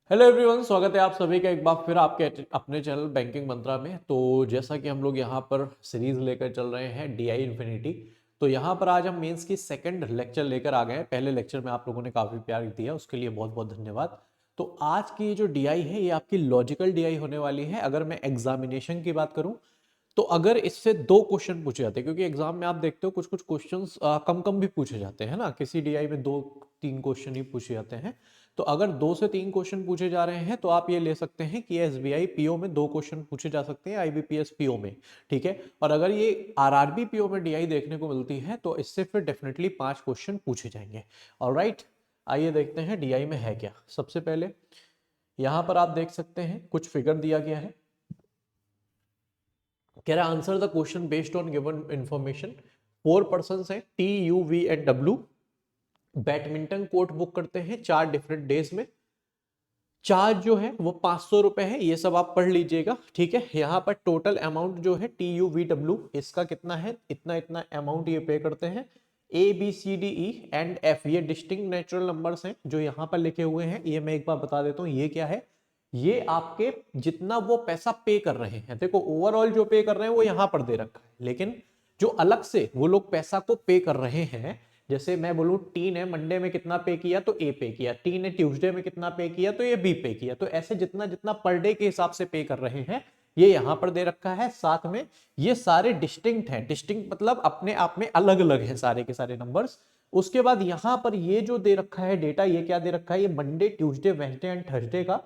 Hello everyone, स्वागत है आप सभी का एक बार फिर आपके अपने चैनल बैंकिंग मंत्रा में। तो जैसा कि हम लोग यहाँ पर सीरीज लेकर चल रहे हैं डीआई इन्फिनिटी। तो यहाँ पर आज हम मेंस की सेकंड लेक्चर लेकर आ गए हैं। पहले लेक्चर में आप लोगों ने काफ़ी प्यार दिया, उसके लिए बहुत बहुत धन्यवाद। तो आज की जो डीआई है ये आपकी लॉजिकल डीआई होने वाली है। अगर मैं एग्जामिनेशन की बात करूँ तो अगर इससे दो क्वेश्चन पूछे जाते हैं, क्योंकि एग्जाम में आप देखते हो कुछ कुछ क्वेश्चंस कम कम भी पूछे जाते हैं ना, किसी डीआई में दो तीन क्वेश्चन ही पूछे जाते हैं। तो अगर दो से तीन क्वेश्चन पूछे जा रहे हैं तो आप ये ले सकते हैं कि एसबीआई पीओ में दो क्वेश्चन पूछे जा सकते हैं, आईबीपीएस पीओ में। ठीक है। और अगर ये आरआरबी पीओ में डीआई देखने को मिलती है तो इससे फिर डेफिनेटली 5 क्वेश्चन पूछे जाएंगे। ऑलराइट, आइए देखते हैं डीआई में है क्या। सबसे पहले यहां पर आप देख सकते हैं कुछ फिगर दिया गया है। कह रहा answer the question based on given information. 4 person है, T U V and W. Badminton court book करते हैं 4 डिफरेंट डेज में। चार्ज जो है वो 500 रुपए है, ये सब आप पढ़ लीजिएगा। ठीक है। यहाँ पर टोटल अमाउंट जो है टी यू वी डब्ल्यू इसका कितना है, इतना इतना अमाउंट ये पे करते हैं। A B C D E and F ये डिस्टिंक्ट नेचुरल नंबर्स हैं जो यहाँ पर लिखे हुए हैं। ये मैं एक बार बता देता हूँ ये क्या है। ये आपके जितना वो पैसा पे कर रहे हैं, देखो ओवरऑल जो पे कर रहे हैं वो यहाँ पर दे रखा है, लेकिन जो अलग से वो लोग पैसा को पे कर रहे हैं, जैसे मैं बोलूं टी ने मंडे में कितना पे किया तो ए पे किया, टी ने ट्यूसडे में कितना पे किया तो ये बी पे किया, तो ऐसे जितना जितना पर डे के हिसाब से पे कर रहे हैं ये यहां पर दे रखा है। साथ में ये सारे डिस्टिंक्ट हैं, डिस्टिंक्ट मतलब अपने आप में अलग अलग हैं सारे के सारे नंबर्स। उसके बाद यहां पर ये जो दे रखा है डेटा, ये क्या दे रखा है, ये Monday Tuesday Wednesday and Thursday का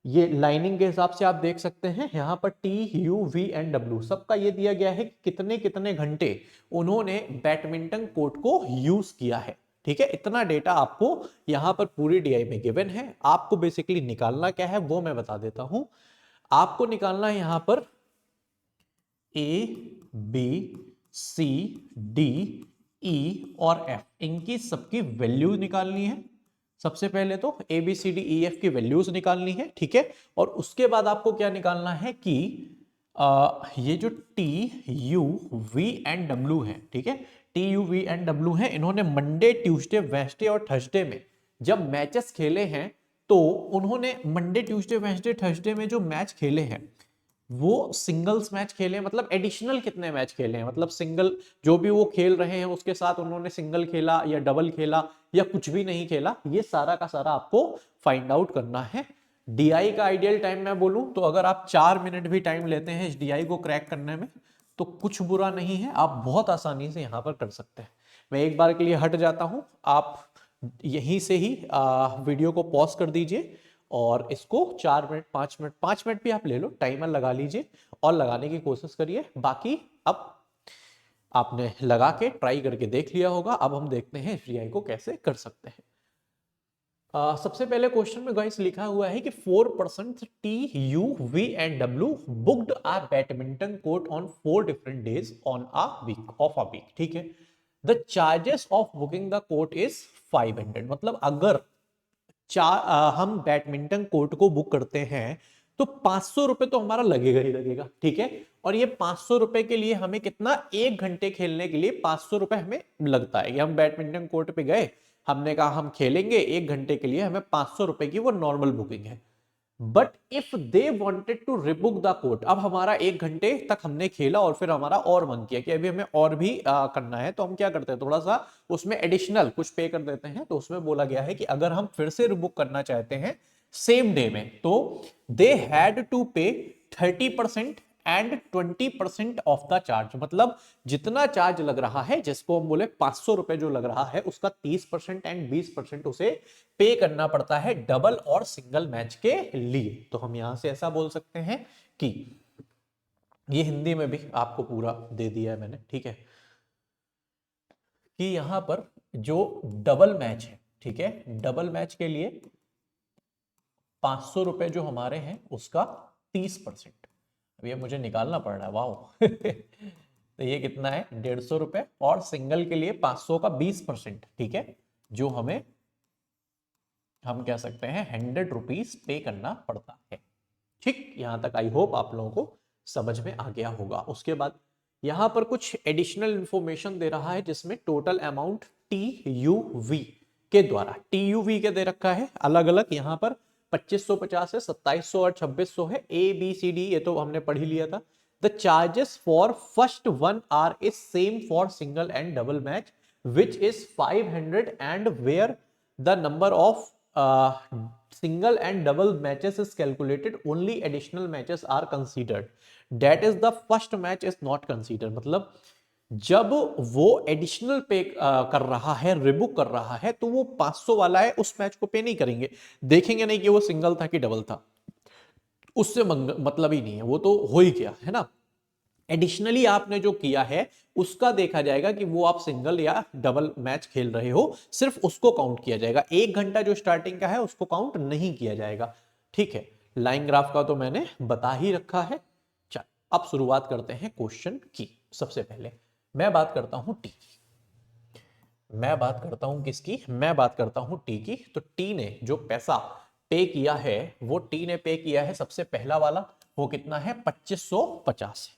ये लाइनिंग के हिसाब से आप देख सकते हैं। यहाँ पर T U V and W सबका ये दिया गया है कितने कितने घंटे उन्होंने बैडमिंटन कोर्ट को यूज किया है। ठीक है, इतना डेटा आपको यहाँ पर पूरी डीआई में गिवन है। आपको बेसिकली निकालना क्या है वो मैं बता देता हूं। आपको निकालना है यहाँ पर ए बी सी डी ई और एफ, इनकी सबकी वैल्यूज निकालनी है। सबसे पहले तो A B C D E F की वैल्यूज निकालनी है। ठीक है। और उसके बाद आपको क्या निकालना है कि ये जो T U V and W है, ठीक है, T U V and W है, इन्होंने मंडे ट्यूसडे वेडनेसडे और थर्सडे में जब मैचेस खेले हैं तो उन्होंने मंडे ट्यूसडे वेडनेसडे थर्सडे में जो मैच खेले हैं वो सिंगल्स मैच खेले हैं, मतलब एडिशनल कितने मैच खेले हैं, मतलब सिंगल जो भी वो खेल रहे हैं उसके साथ उन्होंने सिंगल खेला या डबल खेला या कुछ भी नहीं खेला, ये सारा का सारा आपको फाइंड आउट करना है। डीआई का आइडियल टाइम मैं बोलूं तो अगर आप 4 मिनट भी टाइम लेते हैं इस डीआई को क्रैक करने में तो कुछ बुरा नहीं है, आप बहुत आसानी से यहां पर कर सकते हैं। मैं एक बार के लिए हट जाता हूं, आप यहीं से ही वीडियो को पॉज कर दीजिए और इसको 4 मिनट 5 मिनट 5 मिनट भी आप ले लो, टाइमर लगा लीजिए और लगाने की कोशिश करिए। बाकी अब आपने लगा के ट्राई करके देख लिया होगा, अब हम देखते हैं एसबीआई को कैसे कर सकते हैं। सबसे पहले क्वेश्चन में गाइस लिखा हुआ है कि 4% T U V and W booked a badminton court on 4 different days on a week of a week. ठीक है। The charges of booking the court is 500, मतलब अगर हम बैडमिंटन कोर्ट को बुक करते हैं तो 500 रुपए तो हमारा लगेगा ही लगेगा। ठीक है। और ये 500 रुपए के लिए हमें कितना, 1 घंटे खेलने के लिए 500 रुपए हमें लगता है। ये हम बैडमिंटन कोर्ट पे गए, हमने कहा हम खेलेंगे 1 घंटे के लिए, हमें 500 रुपए की वो नॉर्मल बुकिंग है। But if they wanted to rebook the court, अब हमारा 1 घंटे तक हमने खेला और फिर हमारा और मन किया कि अभी हमें और भी करना है, तो हम क्या करते हैं थोड़ा सा उसमें एडिशनल कुछ पे कर देते हैं। तो उसमें बोला गया है कि अगर हम फिर से रिबुक करना चाहते हैं सेम डे में तो दे हैड टू पे 30% एंड 20% ऑफ द चार्ज, मतलब जितना चार्ज लग रहा है, जिसको हम बोले 500 रुपए जो लग रहा है उसका 30% एंड 20% उसे पे करना पड़ता है डबल और सिंगल मैच के लिए। तो हम यहां से ऐसा बोल सकते हैं कि ये हिंदी में भी आपको पूरा दे दिया है मैंने। ठीक है, कि यहां पर जो डबल मैच है, ठीक है, डबल मैच के लिए 500 रुपए जो हमारे हैं उसका 30%, अब ये मुझे निकालना पड़ रहा है, वाह तो ये कितना है 150 रुपए, और सिंगल के लिए 500 का 20%, ठीक है, जो हमें हम कह सकते हैं 100 रुपीज पे करना पड़ता है। ठीक, यहां तक आई होप आप लोगों को समझ में आ गया होगा। उसके बाद यहां पर कुछ एडिशनल इंफॉर्मेशन दे रहा है जिसमें total amount T U V के द्वारा, टी यू वी के दे रखा है अलग अलग, यहां पर 2550 है, 2700 और 2600 है, ABCD ये तो हमने पढ़ ही लिया था। The charges for first 1 hour is same for single and double match which is 500 and where the number of single and double matches is calculated, only additional matches are considered, that is the first match is not considered। मतलब जब वो additional पे कर रहा है, Reebok कर रहा है, तो वो 500 वाला है, उस मैच को पे नहीं करेंगे, देखेंगे नहीं कि वो सिंगल था कि डबल था, उससे मतलब ही नहीं है, वो तो हो ही गया है ना। एडिशनली आपने जो किया है उसका देखा जाएगा कि वो आप सिंगल या डबल मैच खेल रहे हो, सिर्फ उसको काउंट किया जाएगा, 1 घंटा जो स्टार्टिंग का है उसको काउंट नहीं किया जाएगा। ठीक है, लाइन ग्राफ का तो मैंने बता ही रखा है। चल अब शुरुआत करते हैं क्वेश्चन की। सबसे पहले मैं बात करता हूं टी की, मैं बात करता हूं किसकी, मैं बात करता हूं टी की। तो टी ने जो पैसा पे किया है, वो टी ने पे किया है सबसे पहला वाला, वो कितना है 2550।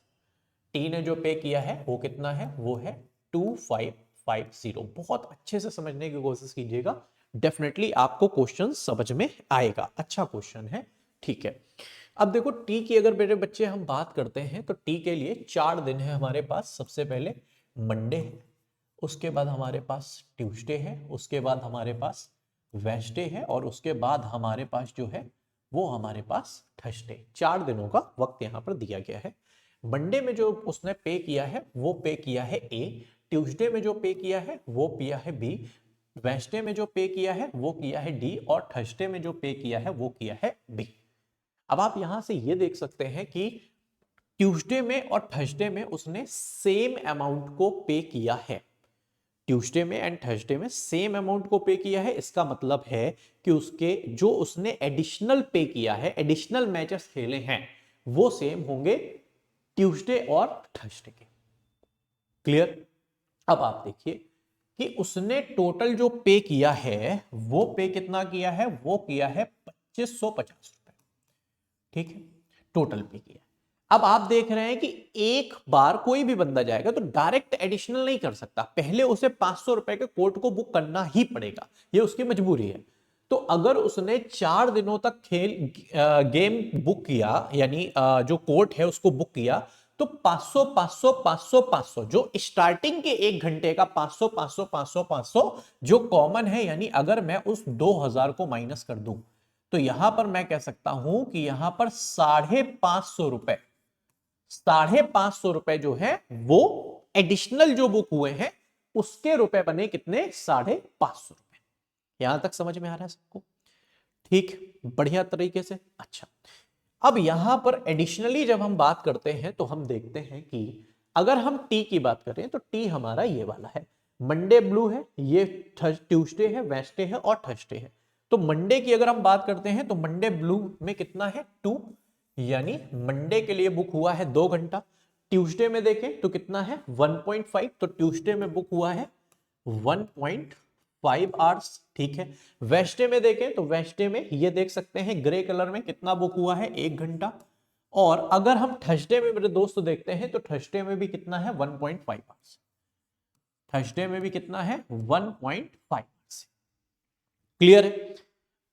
टी ने जो पे किया है वो कितना है, वो है 2550। बहुत अच्छे से समझने की कोशिश कीजिएगा, डेफिनेटली आपको क्वेश्चन समझ में आएगा, अच्छा क्वेश्चन है। ठीक है, अब देखो टी की अगर मेरे बच्चे हम बात करते हैं तो टी के लिए 4 दिन है हमारे पास। सबसे पहले मंडे है, उसके बाद हमारे पास ट्यूसडे है, उसके बाद हमारे पास वेडनेसडे है, और उसके बाद हमारे पास जो है वो हमारे पास थर्सडे। 4 दिनों का वक्त यहाँ पर दिया गया है। मंडे में जो उसने पे किया है वो पे किया है ए, ट्यूसडे में जो पे किया है वो किया है बी, वेडनेसडे में जो पे किया है वो किया है डी, और थर्सडे में जो पे किया है वो किया है बी। अब आप यहां से ये देख सकते हैं कि ट्यूसडे में और थर्सडे में उसने सेम अमाउंट को पे किया है, ट्यूसडे में एंड थर्सडे में सेम अमाउंट को पे किया है। इसका मतलब है कि उसके जो उसने एडिशनल पे किया है, एडिशनल मैचेस खेले हैं, वो सेम होंगे ट्यूसडे और थर्सडे के। क्लियर? अब आप देखिए कि उसने टोटल जो पे किया है वो पे कितना किया है, वो किया है 2550 रुपए। ठीक है, टोटल पे किया। अब आप देख रहे हैं कि एक बार कोई भी बंदा जाएगा तो डायरेक्ट एडिशनल नहीं कर सकता, पहले उसे 500 रुपए के कोर्ट को बुक करना ही पड़ेगा, ये उसकी मजबूरी है। तो अगर उसने 4 दिनों तक गेम बुक किया, यानी जो कोर्ट है उसको बुक किया, तो 500 500 500 500 जो स्टार्टिंग के 1 घंटे का 500 500 500 500 जो कॉमन है, यानी अगर मैं उस 2000 को माइनस कर दूं तो यहां पर मैं कह सकता हूं कि यहां पर 550 रुपए, 550 रुपए जो है वो एडिशनल जो बुक हुए हैं उसके रुपए बने कितने, 550 रुपए। यहां तक समझ में आ रहा है सबको? ठीक, बढ़िया तरीके से। अच्छा, अब यहां पर एडिशनली जब हम बात करते हैं तो हम देखते हैं कि अगर हम टी की बात करें तो टी हमारा ये वाला है, मंडे ब्लू है, ये ट्यूसडे है, वेडनेसडे है और थर्सडे है। तो मंडे की अगर हम बात करते हैं तो मंडे ब्लू में कितना है 2, यानी मंडे के लिए बुक हुआ है 2 घंटा। ट्यूसडे में देखें तो कितना है 1.5, तो ट्यूसडे में बुक हुआ है 1.5 आवर्स। ठीक है, वेडनेसडे में देखें तो वेडनेसडे में ये देख सकते हैं ग्रे कलर में कितना बुक हुआ है 1 घंटा। और अगर हम थर्सडे में मेरे दोस्त देखते हैं तो थर्सडे में भी कितना है 1.5 आवर्स, थर्सडे में भी कितना है 1.5 आवर्स। क्लियर है?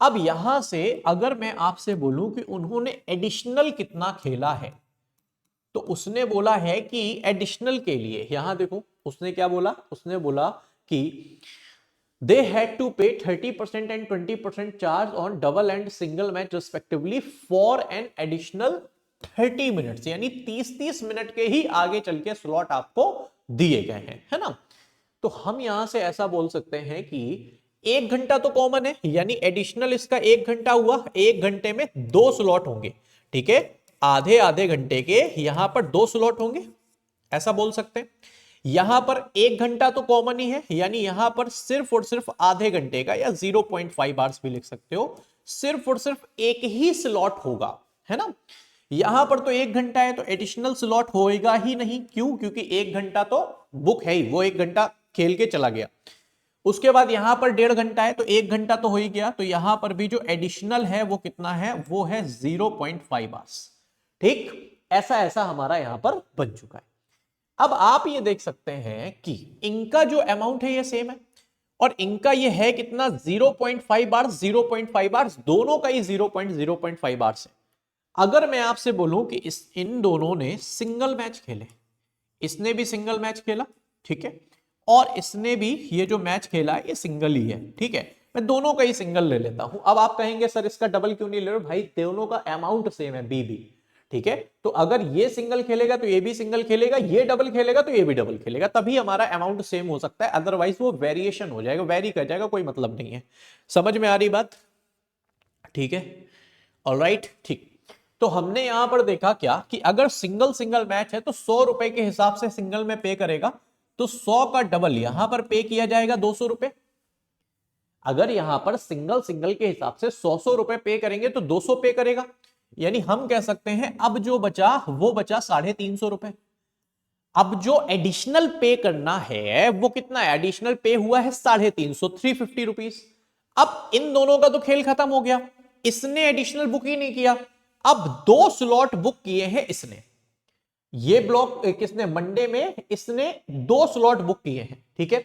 अब यहां से अगर मैं आपसे बोलूं कि उन्होंने एडिशनल कितना खेला है, तो उसने बोला है कि एडिशनल के लिए यहां देखो उसने क्या बोला, उसने बोला कि they had to pay 30% and 20% charge on double and single match respectively for an additional 30 minutes, यानी 30 मिनट के ही आगे चल के स्लॉट आपको दिए गए हैं, है ना। तो हम यहां से ऐसा बोल सकते हैं कि 1 घंटा तो कॉमन है, यानी एडिशनल इसका 1 घंटा हुआ, 1 घंटे में 2 स्लॉट होंगे। ठीक है, आधे आधे घंटे के यहां पर 2 स्लॉट होंगे, ऐसा बोल सकते हैं। यहां पर 1 घंटा तो कॉमन ही है, यानी यहां पर सिर्फ और सिर्फ आधे घंटे का या 0.5 आवर्स भी लिख सकते हो, सिर्फ और सिर्फ एक ही स्लॉट होगा, है ना। यहां पर तो 1 घंटा है तो एडिशनल स्लॉट होएगा ही नहीं, क्यों? क्योंकि 1 घंटा तो बुक है ही, वो 1 घंटा खेल के चला गया। उसके बाद यहां पर 1.5 घंटा है तो 1 घंटा तो हो ही गया, तो यहां पर भी जो एडिशनल है वो कितना है, वो है 0.5 आवर्स। ठीक, ऐसा ऐसा हमारा यहां पर बन चुका है। अब आप ये देख सकते हैं कि इनका जो अमाउंट है ये सेम है, और इनका ये है कितना 0.5 बार 0.5 बार, दोनों का ही 0.05 बार से। अगर मैं आपसे बोलूं कि इन दोनों ने सिंगल मैच खेले, इसने भी सिंगल मैच खेला, ठीक है, और इसने भी ये जो मैच खेला है ये सिंगल ही है, ठीक है, मैं दोनों का ही सिंगल ले लेता हूं। अब आप कहेंगे सर इसका डबल क्यों नहीं ले रहे हो? भाई दोनों का अमाउंट सेम है, बी, ठीक है, तो अगर ये सिंगल खेलेगा तो ये भी सिंगल खेलेगा, ये डबल खेलेगा तो ये भी डबल खेलेगा, तभी हमारा अमाउंट सेम हो सकता है, अदरवाइज वो वेरिएशन हो जाएगा, वेरी कर जाएगा, कोई मतलब नहीं है। समझ में आ रही बात? ठीक है, ऑलराइट, ठीक। तो हमने यहां पर देखा क्या कि अगर सिंगल सिंगल मैच है तो 100 रुपए के हिसाब से सिंगल में पे करेगा, तो 100 का डबल यहां पर पे किया जाएगा 200 रुपए। अगर यहां पर सिंगल सिंगल के हिसाब से 100 रुपए पे करेंगे तो 200 पे करेगा, यानी हम कह सकते हैं अब जो बचा वो बचा 350 रुपए। अब जो एडिशनल पे करना है वो कितना है? एडिशनल पे हुआ है 350, 350 रुपीज। अब इन दोनों का तो खेल खत्म हो गया, इसने एडिशनल बुक ही नहीं किया, अब 2 स्लॉट बुक किए हैं इसने, ये ब्लॉक किसने? मंडे में इसने 2 स्लॉट बुक किए हैं, ठीक है।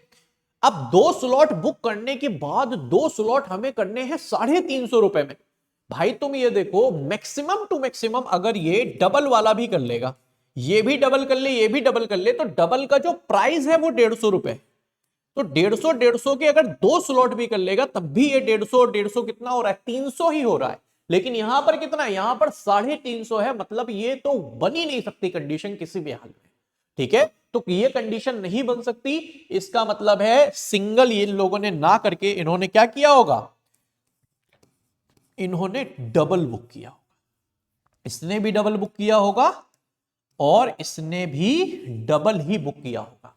अब 2 स्लॉट बुक करने के बाद 2 स्लॉट हमें करने हैं 350 रुपए में। भाई तुम ये देखो, मैक्सिमम टू मैक्सिमम अगर ये डबल वाला भी कर लेगा, ये भी डबल कर ले, ये भी डबल कर ले, तो डबल का जो प्राइस है वो 150 रुपए। तो 150 के अगर 2 स्लॉट भी कर लेगा तब भी ये 150 कितना हो रहा है? 300 ही हो रहा है। लेकिन यहां पर कितना है? यहां पर 350 है, मतलब ये तो बन ही नहीं सकती कंडीशन किसी भी हाल में, ठीक है। तो ये कंडीशन नहीं बन सकती, इसका मतलब है सिंगल ये लोगों ने ना करके इन्होंने क्या किया होगा? इन्होंने डबल बुक किया होगा, इसने भी डबल बुक किया होगा और इसने भी डबल ही बुक किया होगा,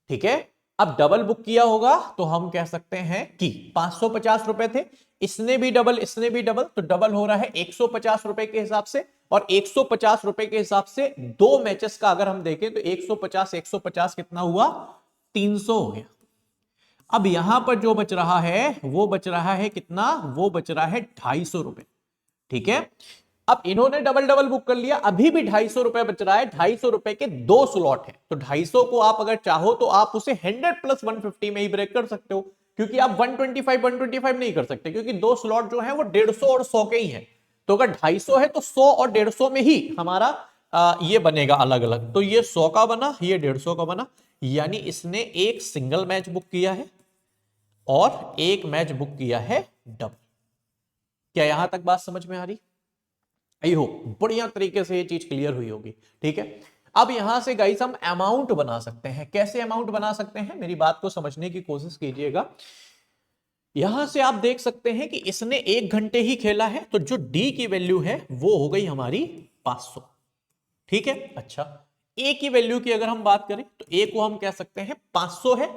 ठीक है। अब डबल बुक किया होगा तो हम कह सकते हैं कि 550 रुपए थे, इसने भी डबल, इसने भी डबल, तो डबल हो रहा है 150 रुपए के हिसाब से। और 150 रुपए के हिसाब से 2 मैचेस का अगर हम देखें तो 150 150 कितना हुआ? 300 हो गया। अब यहां पर जो बच रहा है वो बच रहा है कितना? वो बच रहा है 250 रुपए, ठीक है। अब इन्होंने डबल डबल बुक कर लिया, अभी भी 250 रुपए बच रहा है, 250 रुपए के 2 स्लॉट है, तो 250 को आप अगर चाहो तो आप उसे 100 प्लस 150 में ही ब्रेक कर सकते हो, क्योंकि आप 125 नहीं कर सकते, क्योंकि 2 स्लॉट जो है वो 150 और 100 के ही है। तो अगर 250 है तो 100 और 150 में ही हमारा ये बनेगा अलग अलग, तो ये 100 का बना, ये 150 का बना, यानी इसने एक सिंगल मैच बुक किया है और एक मैच बुक किया है डबल। क्या यहां तक बात समझ में आ रही? आई हो बढ़िया तरीके से ये चीज क्लियर हुई होगी, ठीक है। अब यहां से गाइस हम अमाउंट बना सकते हैं। कैसे अमाउंट बना सकते हैं, मेरी बात को समझने की कोशिश कीजिएगा। यहां से आप देख सकते हैं कि इसने 1 घंटे ही खेला है, तो जो डी की वैल्यू है वो हो गई हमारी 500, ठीक है। अच्छा, ए की वैल्यू की अगर हम बात करें तो ए को हम कह सकते हैं 500 है,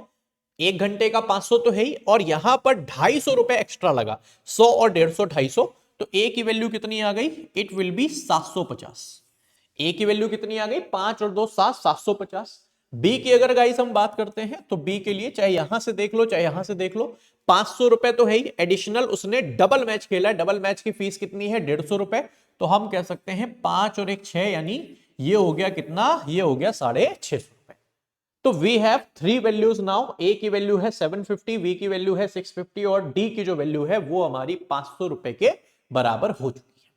1 घंटे का 500 तो है ही, और यहां पर 250 रुपए एक्स्ट्रा लगा, 100 और 150 250, तो ए की वैल्यू कितनी आ गई? It will be 750। ए की वैल्यू कितनी आ गई? 5 और 2 7, 750। बी की अगर गाइस हम बात करते हैं तो बी के लिए चाहे यहां से देख लो चाहे यहां से देख लो, 500 रुपए तो है ही, एडिशनल उसने डबल मैच खेला है, डबल मैच की फीस कितनी है? 150 रुपए। तो हम कह सकते हैं 5 और 1 6, यानी ये हो गया कितना? ये हो गया 650 रुपए। तो वी हैव 3 वैल्यूज नाउ। ए की वैल्यू है 750, बी की वैल्यू है 650 और डी की जो वैल्यू है वो हमारी 500 रुपए के बराबर हो चुकी है।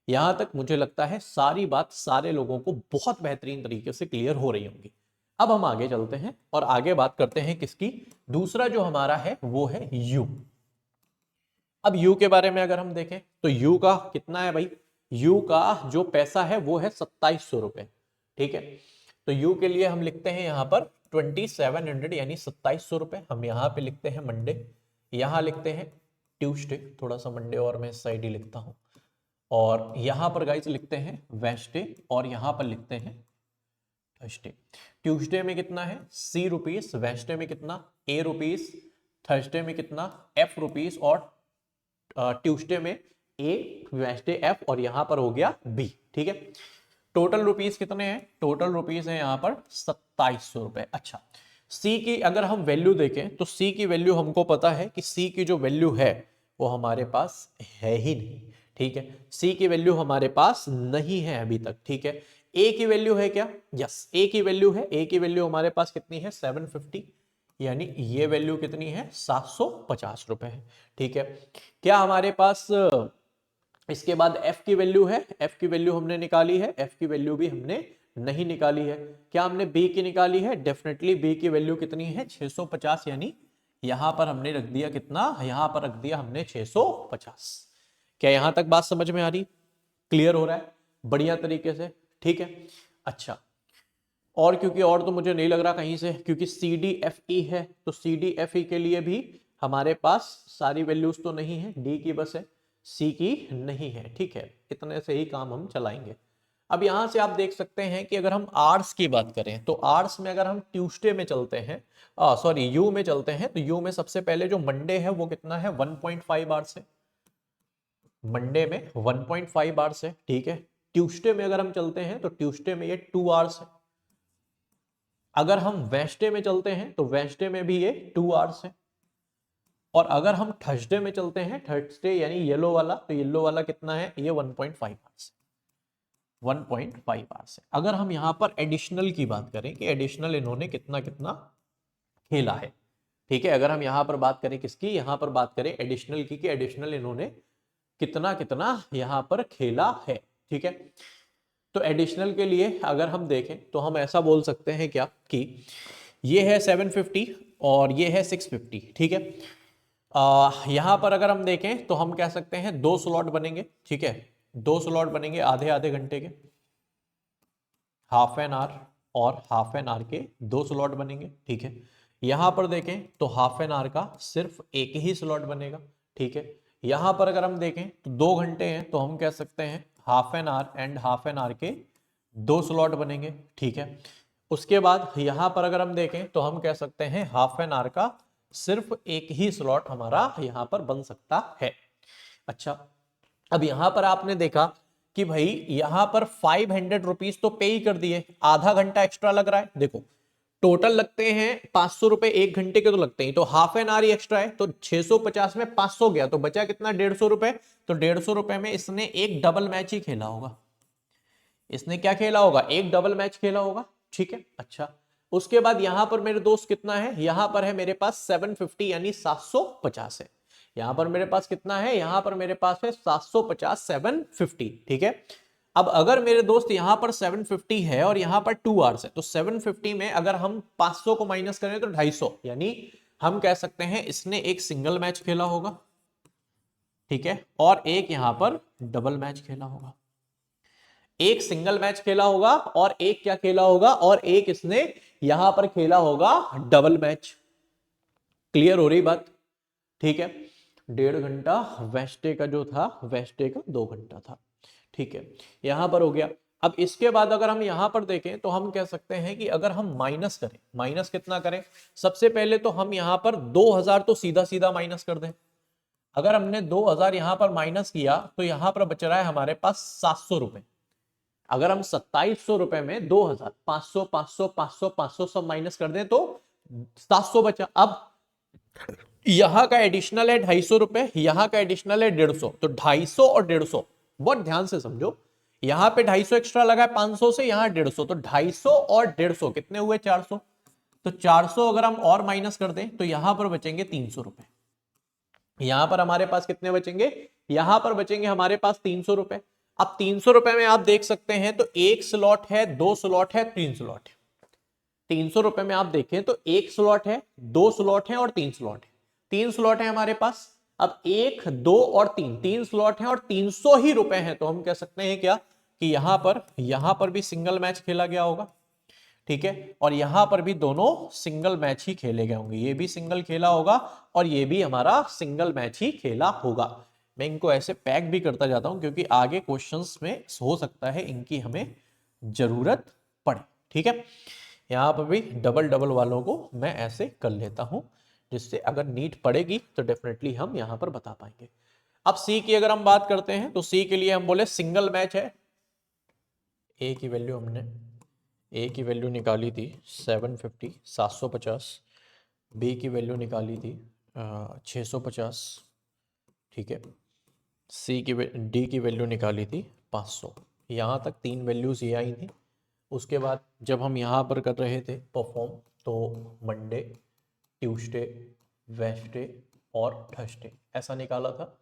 यहां तक मुझे लगता है सारी बात सारे लोगों को बहुत बेहतरीन तरीके से क्लियर हो रही होंगी। अब हम आगे चलते हैं और आगे बात करते हैं किसकी? दूसरा जो हमारा है वो है यू। अब यू के बारे में अगर हम देखें तो यू का कितना है भाई? यू का जो पैसा है वो है 2700 रुपए, ठीक है। तो यू के लिए हम लिखते हैं यहां पर 2700 यानी 2700 रुपए। हम यहां पे लिखते हैं मंडे, यहां लिखते हैं ट्यूसडे, थोड़ा सा मंडे और मैं इस साइड ही लिखता हूं, और यहां पर गाइस लिखते हैं वेडनेसडे और यहां पर लिखते हैं थर्सडे। ट्यूसडे में कितना है? सी रुपीस, वेडनेसडे में कितना? ए रुपीस, थर्सडे में कितना? एफ रुपीस, और ट्यूसडे में ए, वेडनेसडे एफ, और यहां पर हो गया बी, ठीक है। टोटल रुपीस कितने हैं? टोटल रुपीस है यहां पर 2700 रुपए। अच्छा, सी की अगर हम वैल्यू देखें तो सी की वैल्यू हमको पता है कि सी की जो वैल्यू है वो हमारे पास है ही नहीं, ठीक है। सी की वैल्यू हमारे पास नहीं है अभी तक, ठीक है। ए की वैल्यू है क्या? यस, ए की वैल्यू है। ए की वैल्यू हमारे पास कितनी है? 750। यानी ये वैल्यू कितनी है, 750 रुपए है। ठीक है, क्या हमारे पास इसके बाद f की वैल्यू है, f की वैल्यू हमने निकाली है, f की वैल्यू भी हमने नहीं निकाली है। क्या हमने b की निकाली है, डेफिनेटली b की वैल्यू कितनी है, 650, यानी यहां पर हमने रख दिया कितना, यहां पर रख दिया हमने 650। क्या यहां तक बात समझ में आ रही, क्लियर हो रहा है बढ़िया तरीके से? ठीक है, अच्छा, और क्योंकि और तो मुझे नहीं लग रहा कहीं से, क्योंकि सी डी एफ ई है, तो सी डी एफ ई के लिए भी हमारे पास सारी वैल्यूज तो नहीं है, डी की बस है, सी की नहीं है। ठीक है, इतने से ही काम हम चलाएंगे। अब यहां से आप देख सकते हैं कि अगर हम आर्ट्स की बात करें तो आर्ट्स में अगर हम ट्यूसडे में चलते हैं, सॉरी यू में चलते हैं, तो यू में सबसे पहले जो मंडे है वो कितना है, 1.5 आवर्स है, मंडे में 1.5 आवर्स है। ठीक है, ट्यूसडे में अगर हम चलते हैं तो ट्यूसडे में ये 2 आवर्स है। अगर हम वेंसडे में चलते हैं तो वेंसडे में भी ये 2 आवर्स है। और अगर हम थर्सडे में चलते हैं, थर्सडे यानी येलो वाला, तो येलो वाला कितना है, ये 1.5 आवर्स, 1.5 आवर्स है। अगर हम यहां पर एडिशनल की बात करें कि एडिशनल इन्होंने कितना कितना खेला है, ठीक है, अगर हम यहां पर बात करें किसकी, यहां पर बात करें एडिशनल की, कि एडिशनल इन्होंने कितना कितना यहां पर खेला है। ठीक है, तो एडिशनल के लिए अगर हम देखें तो हम ऐसा बोल सकते हैं क्या कि ये है 750 और ये है 650। ठीक है, यहां पर अगर हम देखें तो हम कह सकते हैं 2 स्लॉट बनेंगे। ठीक है, 2 स्लॉट बनेंगे आधे आधे घंटे के, हाफ एन आवर और हाफ एन आवर के 2 स्लॉट बनेंगे। ठीक है, यहां पर देखें तो हाफ एन आवर का सिर्फ एक ही स्लॉट बनेगा। ठीक है, यहां पर अगर हम देखें तो 2 घंटे हैं, तो हम कह सकते हैं half an hour and half an hour के 2 स्लॉट बनेंगे। ठीक है, उसके बाद यहां पर अगर हम देखें तो हम कह सकते हैं हाफ एन आवर का सिर्फ एक ही स्लॉट हमारा यहां पर बन सकता है। अच्छा, अब यहां पर आपने देखा कि भाई यहां पर 500 रुपीज तो पे ही कर दिए, आधा घंटा एक्स्ट्रा लग रहा है। देखो टोटल लगते हैं 500 रुपए एक घंटे के, तो लगते हैं, तो half an hour he extra है, तो 650 में 500 गया, तो बचा कितना, 150 रुपए। तो 150 रुपए में इसने एक डबल मैच ही खेला होगा, इसने क्या खेला होगा, एक डबल मैच खेला होगा। ठीक है, अच्छा, उसके बाद यहां पर मेरे दोस्त कितना है, यहां पर है मेरे पास 750 यानी 750 है। यहां पर मेरे पास कितना है, यहां पर मेरे पास है 750, 750। ठीक है, अब अगर मेरे दोस्त यहां पर 750 है और यहां पर 2 आवर्स है, तो 750 में अगर हम 500 को माइनस करें तो 250, यानी हम कह सकते हैं इसने एक सिंगल मैच खेला होगा। ठीक है, और एक यहां पर डबल मैच खेला होगा, एक सिंगल मैच खेला होगा और एक क्या खेला होगा, और एक इसने यहां पर खेला होगा डबल मैच। क्लियर हो रही बात? ठीक है, 1.5 घंटा वेस्टे का जो था, वेस्टे का 2 घंटा था। ठीक है, यहां पर हो गया। अब इसके बाद अगर हम यहां पर देखें तो हम कह सकते हैं कि अगर हम माइनस करें, माइनस कितना करें, सबसे पहले तो हम यहां पर 2000 तो सीधा सीधा माइनस कर दें। अगर हमने 2000 यहां पर माइनस किया तो यहां पर बच रहा है हमारे पास 700 रुपए। अगर हम 2700 रुपए में 2000, 500 500 500 500 सब माइनस कर दें तो 700 बचा। अब यहां का एडिशनल है 250 रुपए, यहां का एडिशनल है 150, तो 250 और 150 बहुत ध्यान से समझो, यहां पे 250 एक्स्ट्रा लगा है 500 से, यहां 150, तो 250 और 150 कितने हुए, 400। तो 400 अगर हम और माइनस कर दें तो यहां पर बचेंगे 300 रुपए। यहां पर हमारे पास कितने बचेंगे, यहां पर बचेंगे हमारे पास 300 रुपए। अब 300 रुपए में आप देख सकते हैं तो एक स्लॉट है, 2 स्लॉट है, 3 स्लॉट है। 300 रुपए में आप देखें तो एक स्लॉट है, 2 स्लॉट है और 3 स्लॉट है। 3 स्लॉट है हमारे पास। अब 1 2 और 3, 3 स्लॉट है और 300 ही रुपए हैं, तो हम कह सकते हैं क्या कि यहां पर भी सिंगल मैच खेला गया होगा। ठीक है, और यहां पर भी दोनों सिंगल मैच ही खेले गए होंगे, ये भी सिंगल खेला होगा और ये भी हमारा सिंगल मैच ही खेला होगा। मैं इनको ऐसे पैक भी करता जाता हूं क्योंकि आगे क्वेश्चंस में हो सकता है इनकी हमें जरूरत पड़े। ठीक है, यहां पर भी डबल डबल वालों को मैं ऐसे कर लेता हूं, जिससे अगर नीड पड़ेगी तो डेफिनेटली हम यहां पर बता पाएंगे। अब सी की अगर हम बात करते हैं तो सी के लिए हम बोले सिंगल मैच है, ए की वैल्यू हमने ए की वैल्यू निकाली थी 750, 750, बी की वैल्यू निकाली थी 650। ठीक है, डी की वैल्यू निकाली थी 500। यहाँ तक 3 वैल्यूज ये आई थी। उसके बाद जब हम यहाँ पर कर रहे थे परफॉर्म, तो मंडे, ट्यूसडे, वेडनेसडे और थर्सडे, ऐसा निकाला था,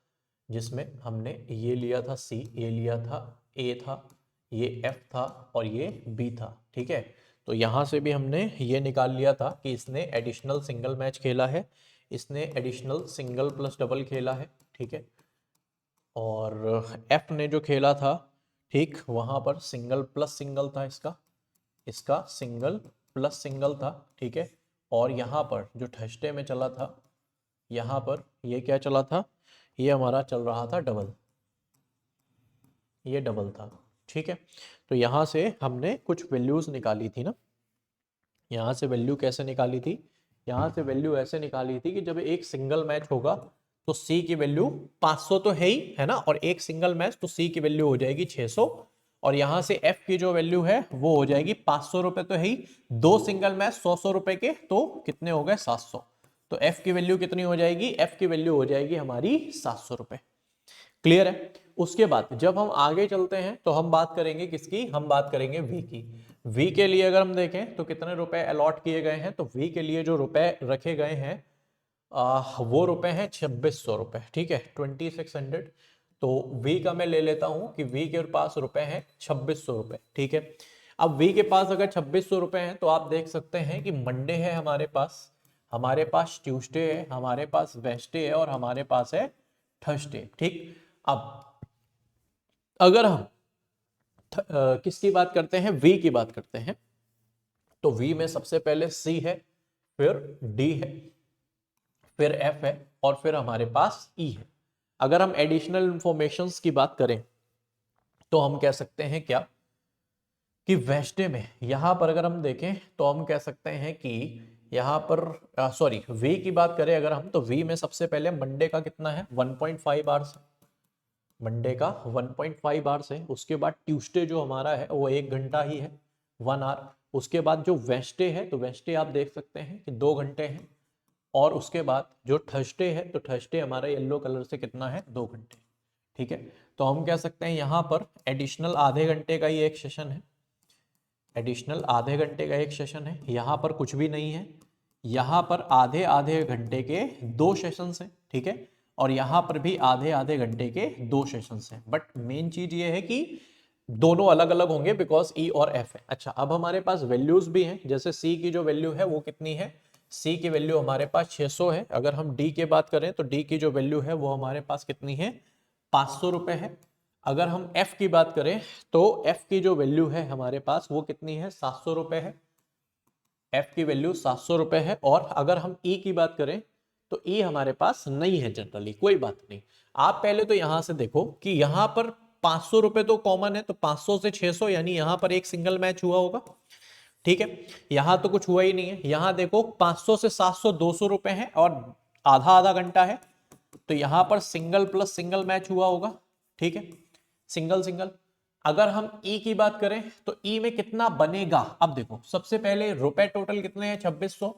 जिसमें हमने ये लिया था सी, ये लिया था ए था, ये एफ था और ये बी था। ठीक है, तो यहाँ से भी हमने ये निकाल लिया था कि इसने एडिशनल सिंगल मैच खेला है, इसने एडिशनल सिंगल प्लस डबल खेला है। ठीक है, और एफ ने जो खेला था, ठीक, वहाँ पर सिंगल प्लस सिंगल था, इसका सिंगल प्लस सिंगल था। ठीक है, और यहाँ पर जो थर्सडे में चला था, यहाँ पर ये क्या चला था, ये हमारा चल रहा था डबल, ये डबल था। ठीक है, तो यहाँ से हमने कुछ वैल्यूज निकाली थी ना, यहाँ से वैल्यू कैसे निकाली थी, यहाँ से वैल्यू ऐसे निकाली थी कि जब एक सिंगल मैच होगा तो सी की वैल्यू 500 तो है ही, है ना, और एक सिंगल मैच तो सी की वैल्यू हो जाएगी 600, और यहाँ से एफ की जो वैल्यू है वो हो जाएगी 500 रुपए तो है ही, दो सिंगल मैच 100 रुपए के तो कितने हो गए 700, तो एफ की वैल्यू कितनी हो जाएगी, एफ की वैल्यू हो जाएगी हमारी 700 रुपए। क्लियर है। उसके बाद जब हम आगे चलते हैं तो हम बात करेंगे किसकी, हम बात करेंगे वी की। वी के लिए अगर हम देखें तो कितने रुपए अलॉट किए गए हैं, तो वी के लिए जो रुपए रखे गए हैं वो रुपए हैं 2600 रुपए। ठीक है, 2600। तो वी का मैं ले लेता हूं कि वी के पास रुपए हैं 2600 रुपए। ठीक है, अब वी के पास अगर 2600 रुपए हैं तो आप देख सकते हैं कि मंडे है हमारे पास ट्यूसडे है, हमारे पास वेडनेसडे है और हमारे पास है थर्सडे। ठीक, अब अगर हम किसकी बात करते हैं, वी की बात करते हैं, तो वी में सबसे पहले सी है, फिर डी है, फिर एफ है और फिर हमारे पास ई है। अगर हम एडिशनल इंफॉर्मेशंस की बात करें तो हम कह सकते हैं क्या कि वेडनेसडे में यहां पर अगर हम देखें तो हम कह सकते हैं कि यहां पर सॉरी वी की बात करें अगर हम, तो वी में सबसे पहले मंडे का कितना है 1.5 आवर्स, मंडे का 1.5 आवर्स है। उसके बाद ट्यूसडे जो हमारा है वो 1 घंटा ही है, 1 आवर। उसके बाद जो वेडनेसडे है तो वेडनेसडे आप देख सकते हैं कि 2 घंटे हैं, और उसके बाद जो थर्सडे है तो थर्सडे हमारा येलो कलर से कितना है 2 घंटे। ठीक है, तो हम कह सकते हैं यहाँ पर एडिशनल आधे घंटे का ही एक सेशन है, एडिशनल आधे घंटे का एक सेशन है, यहाँ पर कुछ भी नहीं है, यहाँ पर आधे आधे घंटे के 2 सेशंस हैं। ठीक है, और यहाँ पर भी आधे आधे घंटे के 2 सेशंस हैं, बट मेन चीज ये है कि दोनों अलग अलग होंगे बिकॉज ई और एफ है। अच्छा, अब हमारे पास वैल्यूज भी हैं, जैसे सी की जो वैल्यू है वो कितनी है, सी की वैल्यू हमारे पास 600 है। अगर हम डी की बात करें तो डी की जो वैल्यू है वो हमारे पास कितनी है 500 रुपए है। अगर हम एफ की बात करें तो एफ की जो वैल्यू है हमारे पास वो कितनी है 700 रुपए है, एफ की वैल्यू 700 रुपए है। और अगर हम ई की बात करें तो ई हमारे पास नहीं है जनरली, कोई बात नहीं। आप पहले तो यहां से देखो कि यहां पर 500 रुपए तो कॉमन है, तो 500 से 600 यानी यहां पर एक सिंगल मैच हुआ होगा। ठीक है, यहां तो कुछ हुआ ही नहीं है। यहां देखो 500 से 700 200 रुपए है और आधा आधा घंटा है, तो यहां पर सिंगल प्लस सिंगल मैच हुआ होगा। ठीक है, सिंगल सिंगल। अगर हम ई की बात करें तो ई में कितना बनेगा, अब देखो सबसे पहले रुपए टोटल कितने हैं 2600,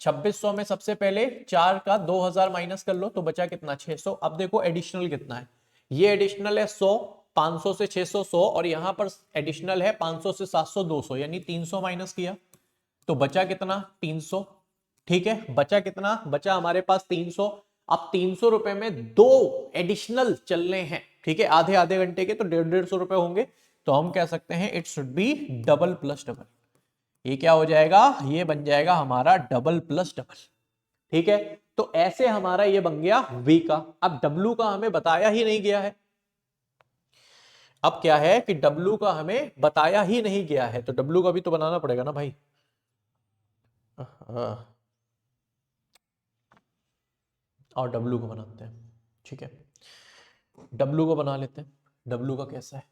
2600 में सबसे पहले 4 का 2000 माइनस कर लो तो बचा कितना 600। अब देखो एडिशनल कितना है, ये एडिशनल है 100, 500 से 600 100, और यहां पर एडिशनल है 500 से 700 200, यानी 300 माइनस किया तो बचा कितना 300। ठीक है, बचा कितना, बचा हमारे पास 300। अब 300 रुपए में दो एडिशनल चलने हैं, ठीक है, आधे आधे घंटे के, तो 150 रुपए होंगे। तो हम कह सकते हैं it should be double plus double. ये क्या हो जाएगा, ये बन जाएगा हमारा डबल प्लस डबल। ठीक है, तो ऐसे हमारा ये बन गया वी का। अब डब्ल्यू का हमें बताया ही नहीं गया है, अब क्या है कि डब्ल्यू का हमें बताया ही नहीं गया है, तो डब्ल्यू का भी तो बनाना पड़ेगा ना भाई। हाँ, और डब्ल्यू को बनाते हैं। ठीक है, डब्ल्यू को बना लेते हैं। डब्ल्यू का कैसा है,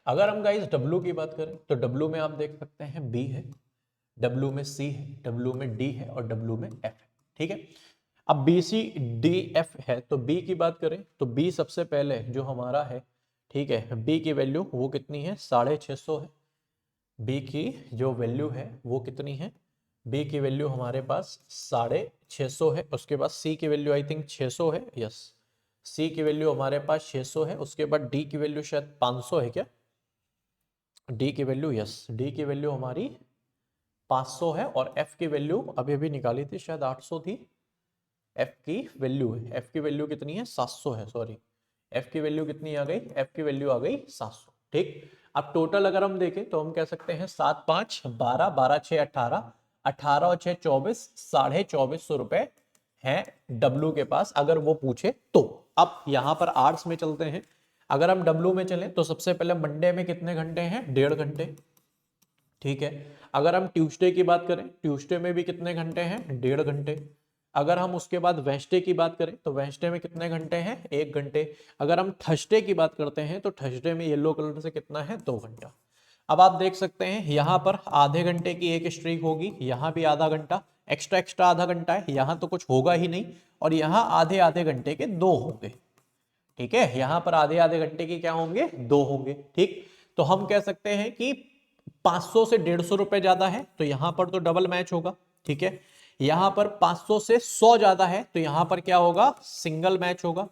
अगर हम गाइस डब्ल्यू की बात करें तो डब्ल्यू में आप देख सकते हैं बी है, डब्ल्यू में सी है, डब्ल्यू में डी है और डब्ल्यू में एफ है। ठीक है, अब बी सी डी एफ है, तो बी की बात करें तो बी सबसे पहले जो हमारा है, ठीक है, बी की वैल्यू वो कितनी है 650 है। बी की जो वैल्यू है वो कितनी है, बी की वैल्यू हमारे पास 650 है। उसके बाद सी की वैल्यू आई थिंक 600 है, यस सी की वैल्यू हमारे पास 600 है, उसके बाद डी की वैल्यू शायद 500 है क्या, डी की वैल्यू, यस डी की वैल्यू हमारी 500 है, और एफ की वैल्यू अभी अभी निकाली थी शायद 800 थी, एफ की वैल्यू है, एफ की वैल्यू कितनी है 700 है, सॉरी एफ की वैल्यू कितनी आ गई, एफ की वैल्यू आ गई 700। ठीक, अब टोटल अगर हम देखें तो हम कह सकते हैं 7 5 12, 12 6 18, 18 और 6 24, 2450 रुपए हैं डब्लू के पास, अगर वो पूछे तो। अब यहां पर आर्ट्स में चलते हैं, अगर हम डब्लू में चलें तो सबसे पहले मंडे में कितने घंटे हैं, 1.5 घंटे। ठीक है, अगर हम ट्यूसडे की बात करें, ट्यूसडे में भी कितने घंटे हैं, 1.5 घंटे। अगर हम उसके बाद वेंसडे की बात करें तो वेंसडे में कितने घंटे हैं, 1 घंटे। अगर हम थर्सडे की बात करते हैं तो थर्सडे में येलो कलर से कितना है, 2 घंटा। अब आप देख सकते हैं यहां पर आधे घंटे की एक स्ट्रीक होगी, यहां भी आधा घंटा, एक्स्ट्रा एक्स्ट्रा आधा घंटा है, यहां तो कुछ होगा ही नहीं, और यहां आधे आधे घंटे के 2 होंगे। ठीक है, यहां पर आधे आधे घंटे के क्या होंगे, 2 होंगे। ठीक, तो हम कह सकते हैं कि 500 से 150 रुपए ज्यादा है तो यहां पर तो डबल मैच होगा। ठीक है, यहां पर 500 से 100 ज्यादा है तो यहां पर क्या होगा, सिंगल मैच होगा।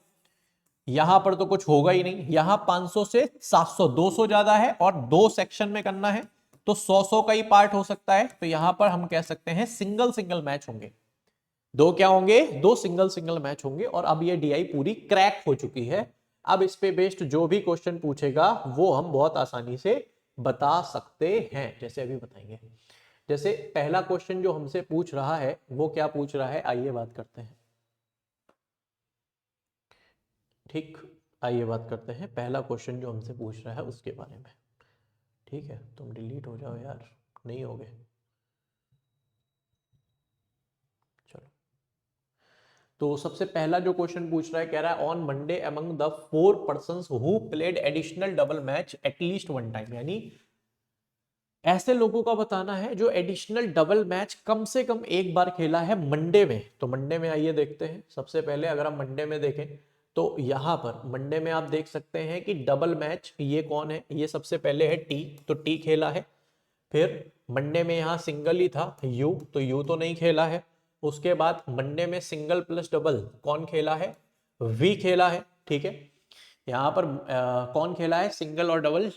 यहां पर तो कुछ होगा ही नहीं, यहां 500 से 700, 200 ज्यादा है और 2 सेक्शन में करना है तो 100 का ही पार्ट हो सकता है, तो यहां पर हम कह सकते हैं सिंगल सिंगल मैच होंगे। 2 क्या होंगे, 2 सिंगल सिंगल मैच होंगे। और अब ये डीआई पूरी क्रैक हो चुकी है। अब इस पे बेस्ड जो भी क्वेश्चन पूछेगा वो हम बहुत आसानी से बता सकते हैं, जैसे अभी बताएंगे। जैसे पहला क्वेश्चन जो हमसे पूछ रहा है वो क्या पूछ रहा है, आइए बात करते हैं। ठीक, आइए बात करते हैं पहला क्वेश्चन जो हमसे पूछ रहा है उसके बारे में। ठीक है, तुम डिलीट हो जाओ यार, नहीं होगे, चलो। तो सबसे पहला जो क्वेश्चन पूछ रहा है, कह रहा है on Monday among the 4 persons who played additional double match at least 1 time, यानी ऐसे लोगों का बताना है जो एडिशनल डबल मैच कम से कम एक बार खेला है मंडे में। तो मंडे में आइए देखते हैं। सबसे पहले अगर हम मंडे में देखें तो यहां पर मंडे में आप देख सकते हैं कि डबल मैच ये कौन है, ये सबसे पहले है टी, तो टी खेला है। फिर मंडे में यहाँ सिंगल ही था यू, तो यू तो नहीं खेला है। उसके बाद मंडे में सिंगल प्लस डबल कौन खेला है, वी खेला है। ठीक है, यहाँ पर कौन खेला है, सिंगल और डबल,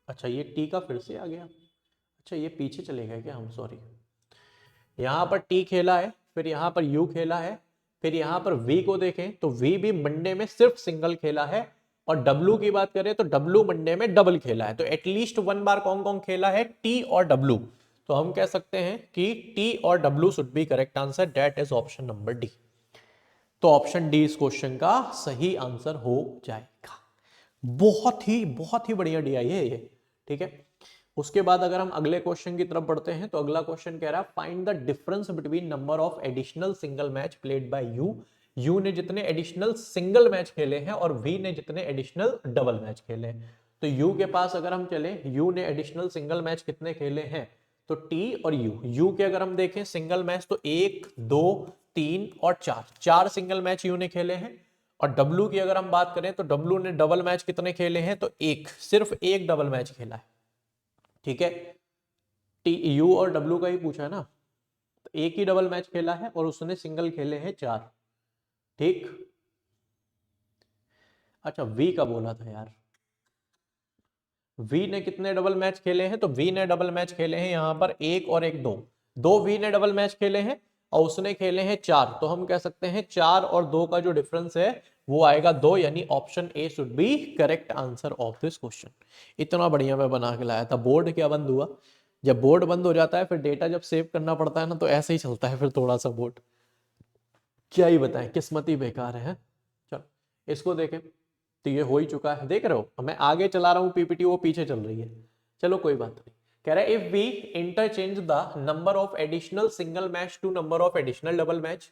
अच्छा ये टी का फिर से आ गया, अच्छा ये पीछे चले गए क्या हम, सॉरी। यहाँ पर टी खेला है, फिर यहाँ पर यू खेला है, फिर यहाँ पर वी को देखें तो वी भी मंडे में सिर्फ सिंगल खेला है। और डब्लू की बात करें तो डब्लू मंडे में डबल खेला है। तो एटलीस्ट 1 बार कौन कौन खेला है, टी और डब्लू। तो हम कह सकते हैं कि टी और W should be correct answer, that is option number D. तो ऑप्शन डी इस क्वेश्चन का सही आंसर हो जाएगा। बहुत ही बढ़िया डीआई है ये। ठीक है, उसके बाद अगर हम अगले क्वेश्चन की तरफ बढ़ते हैं तो अगला क्वेश्चन कह रहा है find the difference between number of additional single match played by you. You ने जितने एडिशनल सिंगल मैच खेले हैं और वी ने जितने एडिशनल डबल मैच खेले हैं। तो यू के पास अगर हम चले, यू ने एडिशनल सिंगल मैच कितने खेले हैं, तो टी और यू के अगर हम देखें सिंगल मैच तो 1 2 3 और 4 सिंगल मैच यू ने खेले हैं। और डब्लू की अगर हम बात करें तो डब्लू ने डबल मैच कितने खेले हैं, तो सिर्फ एक डबल मैच खेला है। ठीक है, टी यू और डब्लू का ही पूछा है ना, तो एक ही डबल मैच खेला है और उसने सिंगल खेले हैं 4। ठीक, अच्छा वी का बोला था यार, वी ने कितने डबल मैच खेले हैं, तो वी ने डबल मैच खेले हैं यहां पर 1 और 1 2 वी ने डबल मैच खेले हैं और उसने खेले हैं 4। तो हम कह सकते हैं 4 और 2 का जो डिफरेंस है वो आएगा 2, यानी option A should be correct answer of this question. इतना बढ़िया मैं बना के लाया था। बोर्ड क्या बंद हुआ, जब बोर्ड बंद हो जाता है फिर डेटा जब सेव करना पड़ता है ना, तो ऐसे ही चलता है फिर थोड़ा सा बोर्ड, क्या ही बताएं, किस्मत ही बेकार है। चलो इसको देखें, तो ये हो ही चुका है, देख रहे हो मैं आगे चला रहा हूँ पीपीटी, वो पीछे चल रही है। चलो कोई बात नहीं। कह रहा है if we interchange the number of additional single match to number of additional double match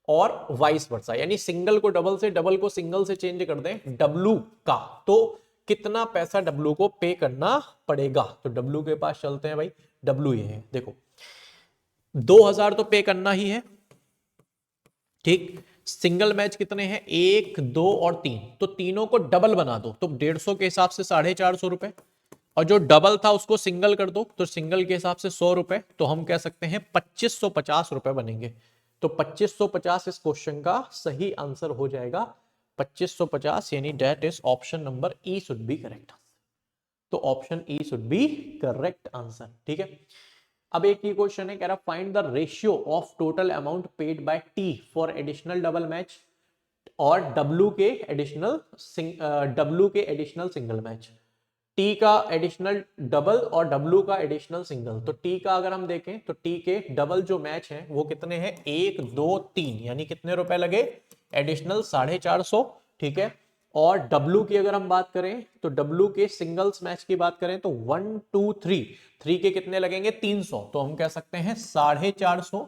और वाइस वर्सा, यानी सिंगल को डबल से, डबल को सिंगल से चेंज कर दें डब्लू का, तो कितना पैसा डब्लू को पे करना पड़ेगा। तो डब्लू के पास चलते हैं भाई, डब्लू ये है, देखो 2000 तो पे करना ही है। ठीक, सिंगल मैच कितने हैं, 1 2 और 3, तो तीनों को डबल बना दो तो 150 के हिसाब से 450 रुपए, और जो डबल था उसको सिंगल कर दो तो सिंगल के हिसाब से 100 रुपए, तो हम कह सकते हैं 2550 रुपए बनेंगे। तो 2550 इस क्वेश्चन का सही आंसर हो जाएगा। 2550 यानी date is option number E should be correct answer. तो option E should be correct answer. ठीक है, अब एक ही क्वेश्चन है, कह रहा find the ratio of total amount paid by T for additional double match और डब्ल्यू के एडिशनल सिंगल मैच। टी का एडिशनल डबल और डब्ल्यू का एडिशनल सिंगल। तो टी का अगर हम देखें तो टी के डबल जो मैच है वो कितने हैं, 1 2 3, यानी कितने रुपए लगे, एडिशनल 450। ठीक है, और डब्ल्यू की अगर हम बात करें तो डब्ल्यू के सिंगल्स मैच की बात करें तो 1 2 3, 3 के कितने लगेंगे, 300। तो हम कह सकते हैं 450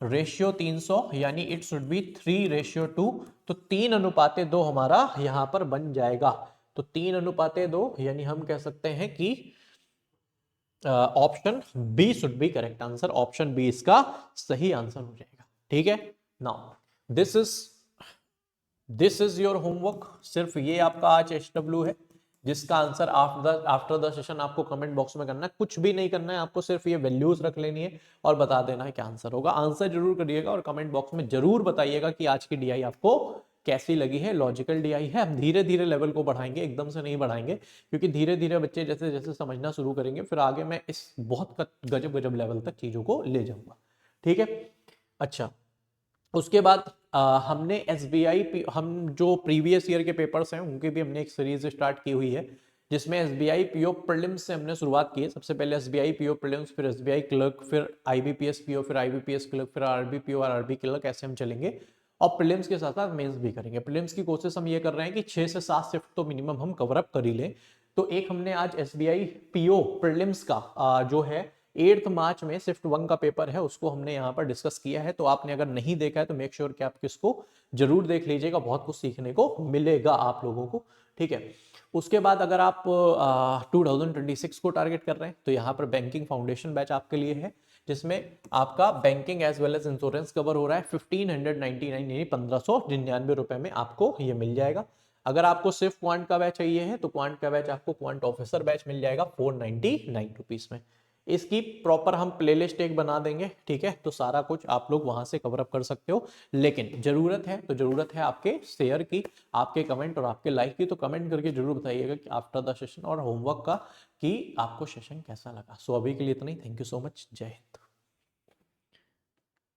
रेशियो 300, यानी इट शुड बी 3:2। तो 3:2 हमारा यहां पर बन जाएगा। तो 3:2 यानी हम कह सकते हैं कि option B should be correct answer. Option B इसका सही आंसर हो जाएगा। ठीक है, now this is your homework. सिर्फ ये आपका आज HW है, जिसका आंसर आफ्टर द सेशन आपको कमेंट बॉक्स में करना है। कुछ भी नहीं करना है आपको, सिर्फ ये वैल्यूज रख लेनी है और बता देना है क्या आंसर होगा। आंसर जरूर करिएगा और कमेंट बॉक्स में जरूर बताइएगा कि आज की DI आपको कैसी लगी है। लॉजिकल DI है, हम धीरे धीरे लेवल को बढ़ाएंगे, एकदम से नहीं बढ़ाएंगे, क्योंकि धीरे धीरे बच्चे जैसे जैसे समझना शुरू करेंगे फिर आगे मैं इस बहुत गजब गजब लेवल तक चीजों को ले जाऊंगा। ठीक है, अच्छा, उसके बाद हमने SBI हम जो प्रीवियस ईयर के पेपर्स हैं उनकी भी हमने एक सीरीज स्टार्ट की हुई है, जिसमें SBI PO प्रीलिम्स से हमने शुरुआत की है। सबसे पहले SBI PO प्रीलिम्स, फिर SBI क्लर्क, फिर IBPS PO, फिर IBPS क्लर्क, फिर RB PO और RB क्लर्क, ऐसे हम चलेंगे। और प्रीलिम्स के साथ साथ मेंस भी करेंगे। प्रीलिम्स की कोशिश हम ये कर रहे हैं कि 6 से 7 शिफ्ट तो मिनिमम हम कवर अप कर ही लें। तो एक हमने आज SBI PO प्रीलिम्स का जो है 8 मार्च में शिफ्ट 1 का पेपर है, उसको हमने यहाँ पर डिस्कस किया है। तो आपने अगर नहीं देखा है तो मेक श्योर कि आप किसको जरूर देख लीजिएगा, बहुत कुछ सीखने को मिलेगा आप लोगों को। ठीक है, उसके बाद अगर आप 2026 को टारगेट कर रहे हैं तो यहाँ पर बैंकिंग फाउंडेशन बैच आपके लिए है, जिसमें आपका banking as well as insurance cover हो रहा है 1599 यानी 1599 रुपए में आपको ये मिल जाएगा। अगर आपको सिर्फ क्वांट का बैच चाहिए है तो क्वांट का बैच आपको क्वांट ऑफिसर बैच मिल जाएगा 499 रुपीज में। इसकी प्रॉपर हम प्लेलिस्ट एक बना देंगे। ठीक है, तो सारा कुछ आप लोग वहां से कवर अप कर सकते हो। लेकिन जरूरत है तो जरूरत है आपके शेयर की, आपके कमेंट और आपके लाइक की। तो कमेंट करके जरूर बताइएगा कि आफ्टर द सेशन और होमवर्क का कि आपको सेशन कैसा लगा। सो अभी के लिए इतना ही। Thank you so much. जय हिंद।